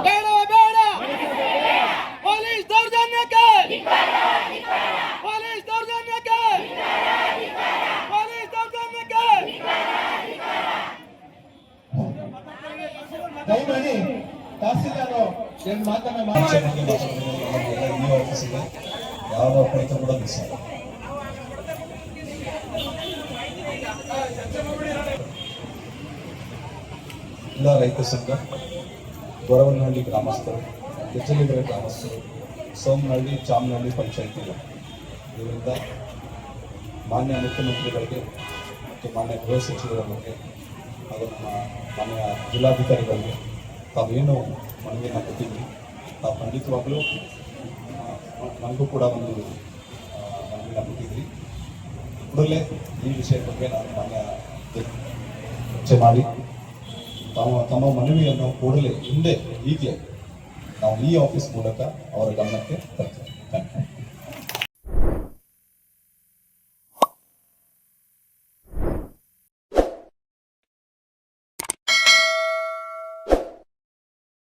ಬೇಡ ಬೇಡ ಪೊಲೀಸ್ ದೌರ್ಜನ್ಯಕ್ಕೆ ಪೊಲೀಸ್ ದೌರ್ಜನ್ಯಕ್ಕೆ ಪೊಲೀಸ್ ದೌರ್ಜನ್ಯಕ್ಕೆ ದಯಮಾಡಿ ತಹಸೀಲ್ದಾರ್ ಎರಡು ಮಾತನ್ನ ಯಾವ ಪ್ರಯತ್ನ ಕೂಡ ಮಿಸ್ ಜಿಲ್ಲಾ ರೈತ ಸಂಘ, ಗೊರವನಹಳ್ಳಿ ಗ್ರಾಮಸ್ಥರು, ಕೆಚ್ಚಲಿಗೆರೆ ಗ್ರಾಮಸ್ಥರು, ಸೋಮನಹಳ್ಳಿ, ಚಾಮನಹಳ್ಳಿ ಪಂಚಾಯಿತಿಗಳು ಇವರಿಂದ ಮಾನ್ಯ ಮುಖ್ಯಮಂತ್ರಿಗಳಿಗೆ ಮತ್ತು ಮಾನ್ಯ ಗೃಹ ಸಚಿವರಿಗೆ ಹಾಗೂ ನಮ್ಮ ಮಾನ್ಯ ಜಿಲ್ಲಾಧಿಕಾರಿಗಳಿಗೆ ತಾವೇನು ಮನವಿಯನ್ನು ಕೊಟ್ಟಿದ್ವಿ, ತಾವು ಖಂಡಿತವಾಗಲೂ ನನಗೂ ಕೂಡ ಒಂದು ಮನವಿಯನ್ನು ಕೊಟ್ಟಿದ್ವಿ. ಕೂಡಲೇ ಈ ವಿಷಯದ ಬಗ್ಗೆ ನಾನು ಮಾನ್ಯ ಚರ್ಚೆ ಮಾಡಿ ತಮ್ಮ ಮನವಿಯನ್ನು ಕೂಡಲೇ ಈಗಲೇ ನಾವು ಈ ಆಫೀಸ್ ಮೂಲಕ ಅವರ ಗಮನಕ್ಕೆ ತರ್ತೀವಿ. Thank you.